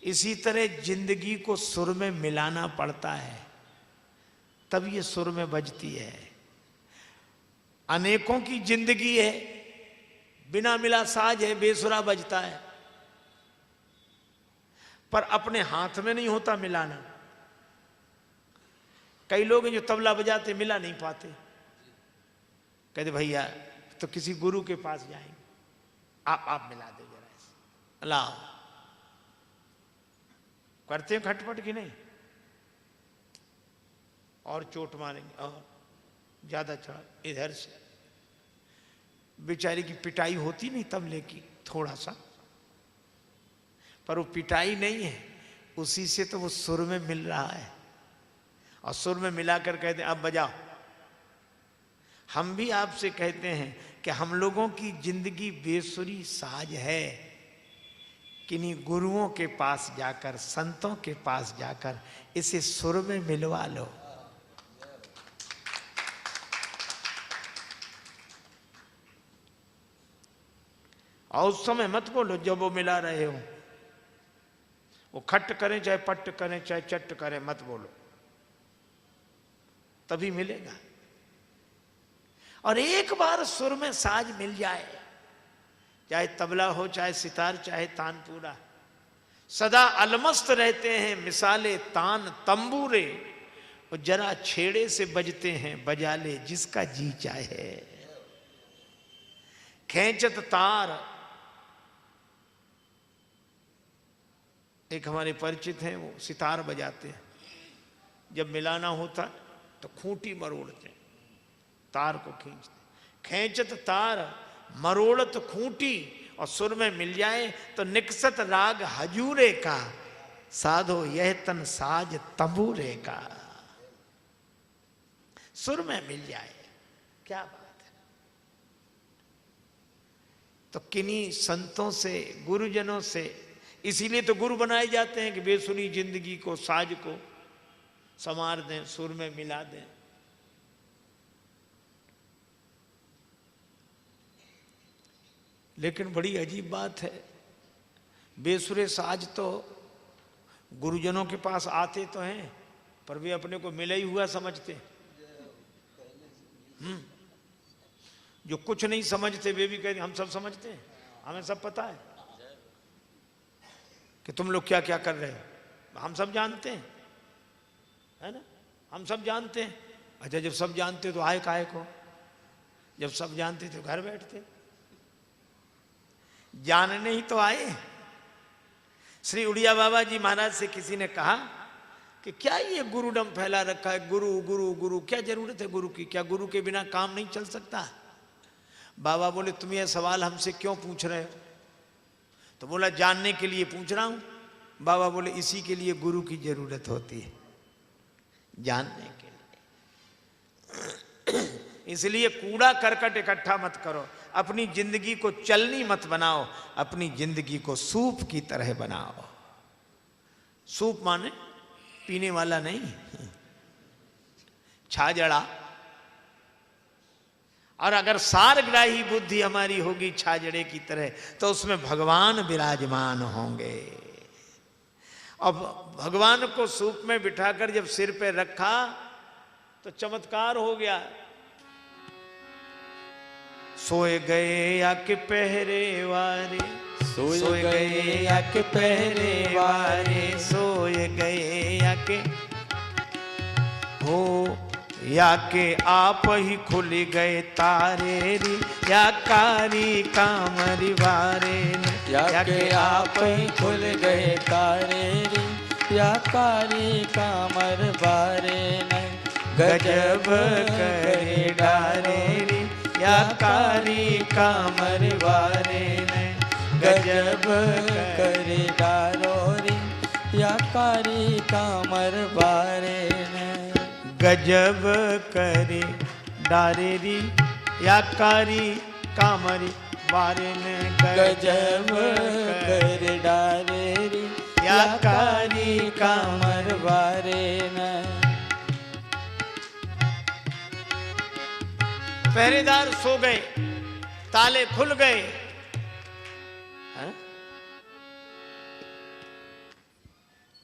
इसी तरह जिंदगी को सुर में मिलाना पड़ता है, तब ये सुर में बजती है। अनेकों की जिंदगी है, बिना मिला साज है, बेसुरा बजता है, पर अपने हाथ में नहीं होता मिलाना। कई लोग हैं जो तबला बजाते मिला नहीं पाते, कहते भैया तो किसी गुरु के पास जाएंगे, आप मिला दे जरा ऐसे, अल्लाह। करते हैं खटपट की नहीं, और चोट मारेंगे और ज्यादा चढ़ा, इधर से बेचारी की पिटाई होती नहीं तबले की थोड़ा सा, पर वो पिटाई नहीं है, उसी से तो वो सुर में मिल रहा है, और सुर में मिलाकर कहते हैं अब बजाओ। हम भी आपसे कहते हैं कि हम लोगों की जिंदगी बेसुरी साज है, किन्हीं गुरुओं के पास जाकर, संतों के पास जाकर इसे सुर में मिलवा लो। और उस समय मत बोलो जब वो मिला रहे हो, वो खट करें चाहे पट करें चाहे चट करें, मत बोलो, तभी मिलेगा। और एक बार सुर में साज मिल जाए, चाहे तबला हो चाहे सितार चाहे तानपूरा, सदा अलमस्त रहते हैं मिसाले तान तंबूरे, और जरा छेड़े से बजते हैं बजा ले जिसका जी चाहे। खेचत तार, एक हमारे परिचित हैं, वो सितार बजाते हैं, जब मिलाना होता तो खूंटी मरोड़ते, तार को खींचते, खेचत तार मरोड़त खूंटी, और सुर में मिल जाए तो निकसत राग हजूरे का, साधो यह तन साज तंबूरे का। सुर में मिल जाए, क्या बात है। तो किन्हीं संतों से, गुरुजनों से, इसीलिए तो गुरु बनाए जाते हैं कि बेसुरी जिंदगी को, साज को संवार दें, सुर में मिला दें। लेकिन बड़ी अजीब बात है, बेसुरे साज तो गुरुजनों के पास आते तो हैं, पर वे अपने को मिला ही हुआ समझते। जो कुछ नहीं समझते वे भी कहते हम सब समझते हैं, हमें सब पता है कि तुम लोग क्या क्या कर रहे हो, हम सब जानते हैं, है ना, हम सब जानते हैं। अच्छा जब सब जानते तो आए काहे को, जब सब जानते तो घर बैठते, जानने ही तो आए। श्री उड़िया बाबा जी महाराज से किसी ने कहा कि क्या ये गुरुडम फैला रखा है, गुरु गुरु गुरु, क्या जरूरत है गुरु की, क्या गुरु के बिना काम नहीं चल सकता। बाबा बोले तुम ये सवाल हमसे क्यों पूछ रहे हो, तो बोला जानने के लिए पूछ रहा हूं। बाबा बोले इसी के लिए गुरु की जरूरत होती है, जानने के लिए। इसलिए कूड़ा करकट इकट्ठा मत करो, अपनी जिंदगी को चलनी मत बनाओ, अपनी जिंदगी को सूप की तरह बनाओ। सूप माने पीने वाला नहीं, छाजड़ा। और अगर सारग्राही बुद्धि हमारी होगी छाजड़े की तरह, तो उसमें भगवान विराजमान होंगे। अब भगवान को सूप में बिठाकर जब सिर पे रखा तो चमत्कार हो गया। सोए गए या के पहरे वारे, सोए गए या के पहरे वारे, सोए गए या के हो, या के आप ही खुल गए तारे री, या कारी कामरी वारे, या के आप ही खुल गए तारे री, या कारी कामर बारे ने, गजब करे डारे री, या कारी कामर वारे ने, गजब करे डारो री, या कारी कामर बारे ने, गजब करे डारे री, या कारी कामरी बारे ने, गजब करे डारे री, या कारी कामर बारे ने। पहरेदार सो गए, ताले खुल गए,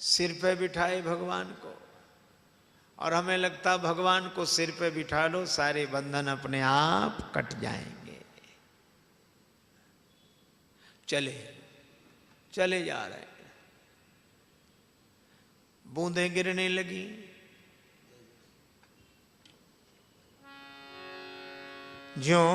सिर पे बिठाए भगवान को, और हमें लगता भगवान को सिर पे बिठा लो सारे बंधन अपने आप कट जाएंगे। चले चले जा रहे हैं, बूंदें गिरने लगी। ज्यों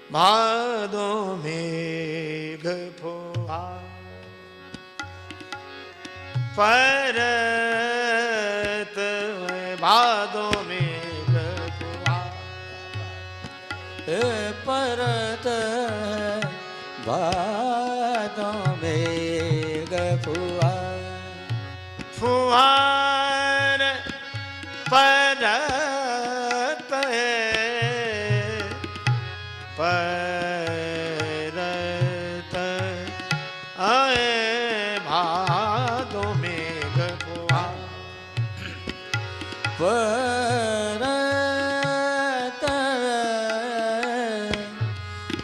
भादों मेघ फुहार परत भादों मेघ फुहार परत भादों मेघ फुहार फुहार परत परत आए भादों मेघ फुहार परत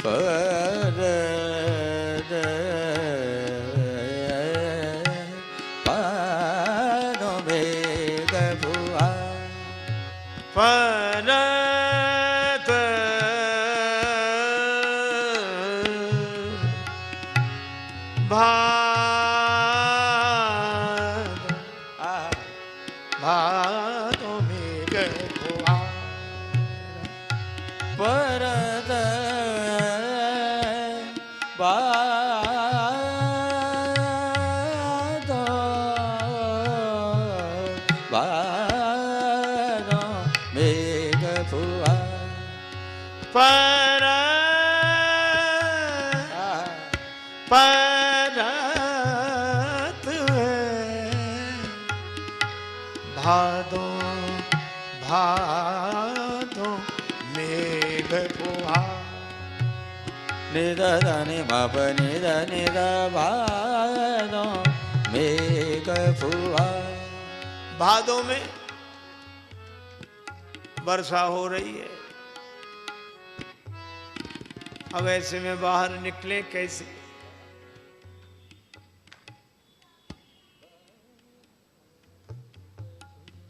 परत भादों मेघ फुहार परत भादों मेघ फुहार परत भादों मेघ फुहार परत भादों भादों मेघ फुहार निद नि मप निद निद भादों मेघ फुहार। भादों में वर्षा हो रही है। अब ऐसे में बाहर निकले कैसे?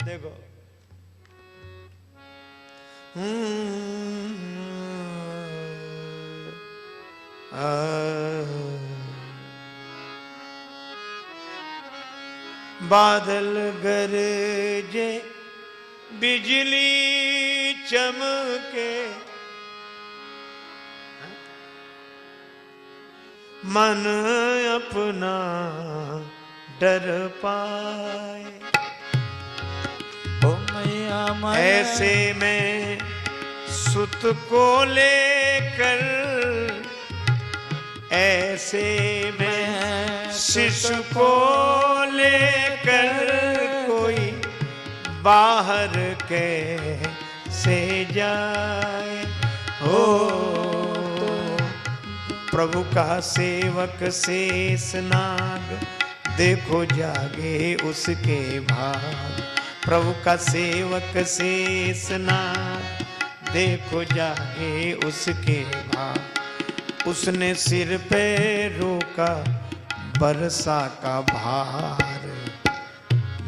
देखो बादल गरजे बिजली चमके मन अपना डर पाए। ऐसे में सुत को लेकर ऐसे में शिशु को लेकर कोई बाहर कैसे जाए। हो प्रभु का सेवक शेषनाग देखो जागे उसके भाग। प्रभु का सेवक शेषनाग देखो जागे उसके भाग। उसने सिर पे रोका बरसा का भार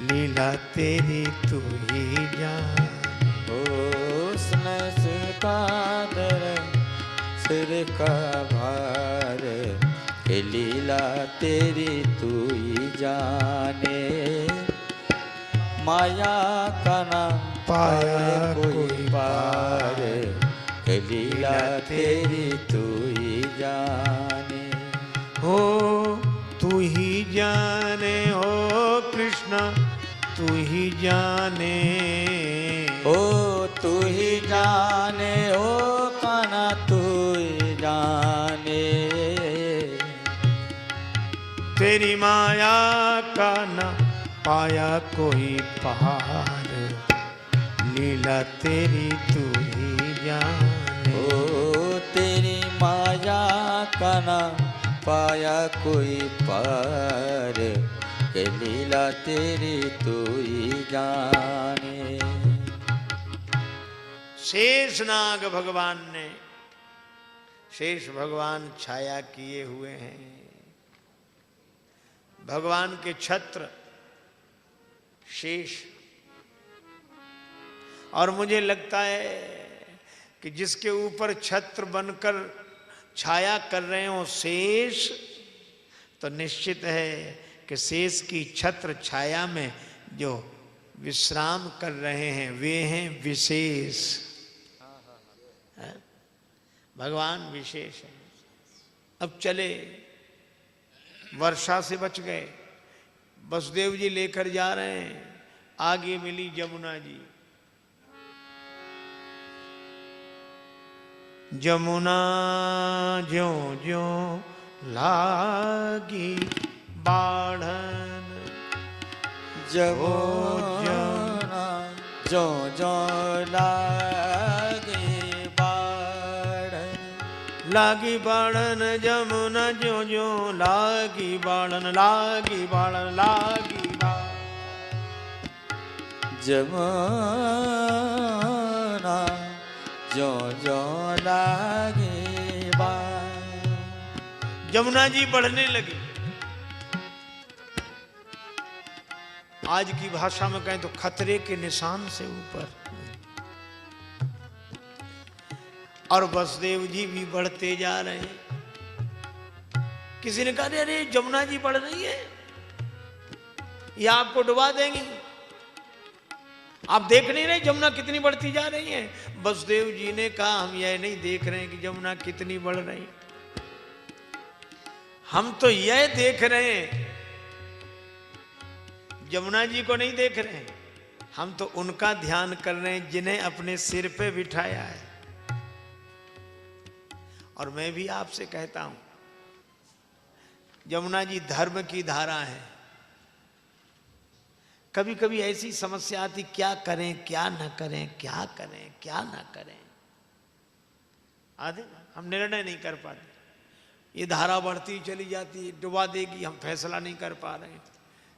लीला तेरी तू ही जान। उसने सिर का भार के लीला तेरी तू ही जाने। माया का ना पाया कोई पार के लीला तेरी तू ही जाने। हो तू ही जाने हो कृष्णा तू ही जाने। ओ तू ही जाने ओ कान्हा तू ही जाने। तेरी माया का ना पाया कोई पार लीला तेरी तू ही जाने। ओ तेरी माया का ना पाया कोई पार के लीला तेरी तू ही जाने। शेषनाग भगवान ने शेष भगवान छाया किए हुए हैं। भगवान के छत्र शेष, और मुझे लगता है कि जिसके ऊपर छत्र बनकर छाया कर रहे हो शेष, तो निश्चित है कि शेष की छत्र छाया में जो विश्राम कर रहे हैं वे हैं विशेष। भगवान विशेष है। अब चले, वर्षा से बच गए, वसुदेव जी लेकर जा रहे हैं, आगे मिली जमुना जी। जमुना ज्यों ज्यों लागी बाढ़न, जमुना ज्यों ज्यों लागी बाढ़न, लागी बाढ़न जमुना ज्यों ज्यों लागी बाढ़न, लागी बाढ़न लागी बाढ़न। जमुना ज्यों ज्यों लागी बाढ़न। जमुना जी बढ़ने लगी। आज की भाषा में कहें तो खतरे के निशान से ऊपर। और वसुदेव जी भी बढ़ते जा रहे हैं। किसी ने कहा अरे जमुना जी बढ़ रही है, ये आपको डुबा देंगी, आप देख नहीं रहे जमुना कितनी बढ़ती जा रही है। वसुदेव जी ने कहा हम यह नहीं देख रहे हैं कि जमुना कितनी बढ़ रही है, हम तो यह देख रहे हैं, जमुना जी को नहीं देख रहे हैं, हम तो उनका ध्यान कर रहे हैं जिन्हें अपने सिर पे बिठाया है। और मैं भी आपसे कहता हूं, जमुना जी धर्म की धारा है। कभी कभी ऐसी समस्या आती, क्या करें क्या न करें, क्या करें क्या न करें, आधे हम निर्णय नहीं कर पाते। ये धारा बढ़ती चली जाती, डुबा देगी, हम फैसला नहीं कर पा रहे हैं।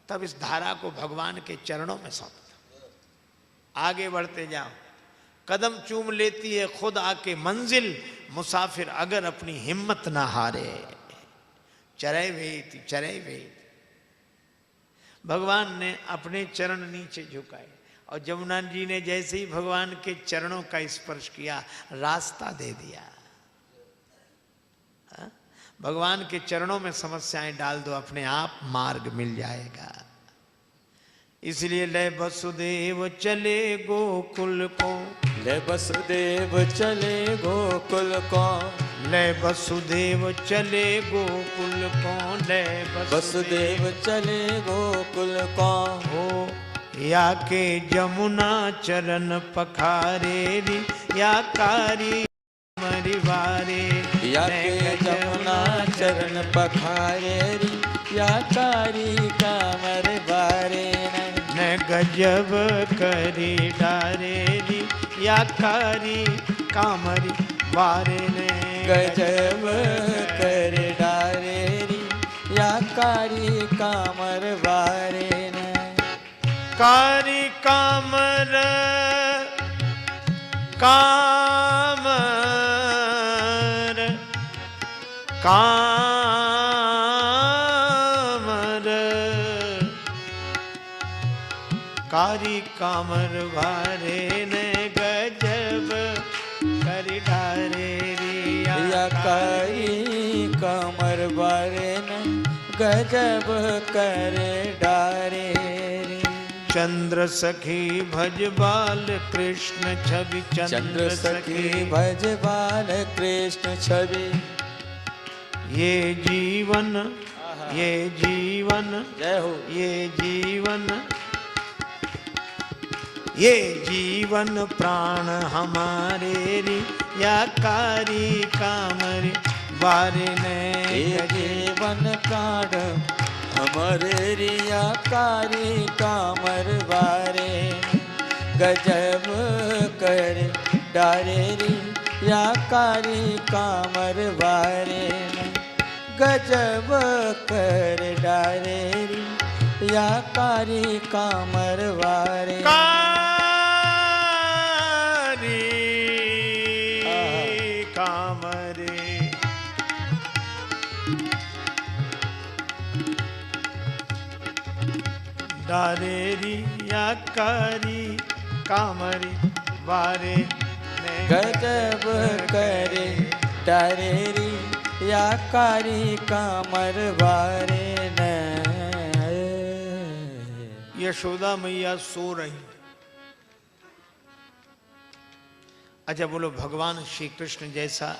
तब इस धारा को भगवान के चरणों में सौंप दो, आगे बढ़ते जाओ। कदम चूम लेती है खुद आके मंजिल, मुसाफिर अगर अपनी हिम्मत ना हारे। चरे वेति चरे वेति। भगवान ने अपने चरण नीचे झुकाए और जमुना जी ने जैसे ही भगवान के चरणों का स्पर्श किया, रास्ता दे दिया। हा? भगवान के चरणों में समस्याएं डाल दो, अपने आप मार्ग मिल जाएगा। इसलिए ले वसुदेव चले गोकुल को, ले वसुदेव चले गोकुल को, ले वसुदेव चले गोकुल को, ले वसुदेव चले गोकुल को। हो या के जमुना चरण पखारे री, या कारी मरी वारे, या के जमुना चरण पखारे री, या कारी कामर बारे। न गजब करी डारे री, या कारी कामरी वारे ने। गजब कर डारे री, या कारी कामर बारे ने। कारी कामर कामर कामर कारी कामर वारे ने। गजब करी डारे रिया, या कारी कामर बारे ने। गजब कर डारे री। चंद्र सखी भज बाल कृष्ण छवि, चंद्र सखी भज बाल कृष्ण छवि। ये जीवन ये जीवन जय हो। ये जीवन प्राण हमारे री, या कारी कामर बारे ने। ये जीवन प्राण हमारे रिया, कारी कामर बारे। गजब कर डारे री, या कारी कामर बारे। गजब कर डारे री, या कारी कामर बारे। कारी कामरे डारेरी या कारी कामरी बारे ने गजब करे डारेरी या कारी कामर बारे न। यशोदा मैया सो रही। अच्छा बोलो, भगवान श्री कृष्ण जैसा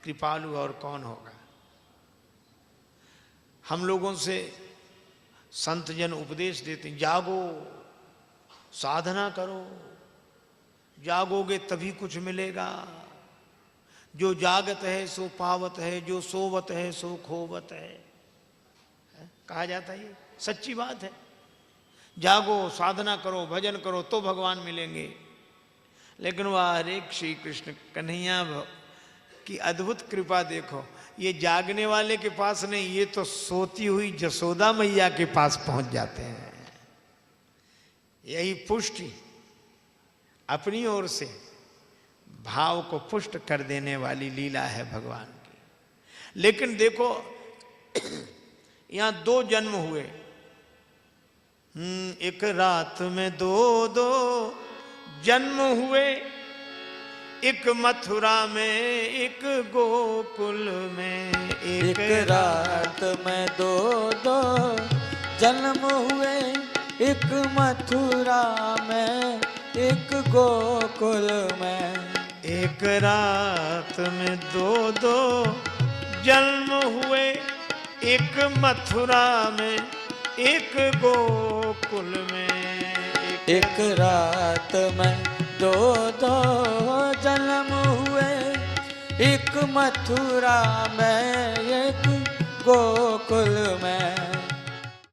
कृपालु और कौन होगा? हम लोगों से संत जन उपदेश देते, जागो, साधना करो, जागोगे तभी कुछ मिलेगा। जो जागत है सो पावत है, जो सोवत है सो खोवत है। कहा जाता है, ये सच्ची बात है। जागो, साधना करो, भजन करो तो भगवान मिलेंगे। लेकिन वह हरे श्री कृष्ण कन्हैया की अद्भुत कृपा देखो, ये जागने वाले के पास नहीं, ये तो सोती हुई जसोदा मैया के पास पहुंच जाते हैं। यही पुष्टि अपनी ओर से भाव को पुष्ट कर देने वाली लीला है भगवान की। लेकिन देखो यहां दो जन्म हुए, एक रात में दो दो जन्म हुए, एक मथुरा में एक गोकुल में। एक रात में दो दो जन्म हुए, एक मथुरा में एक गोकुल में। एक रात में दो दो जन्म हुए, एक मथुरा में एक गोकुल में। एक रात में दो दो जन्म हुए, एक मथुरा में एक गोकुल में।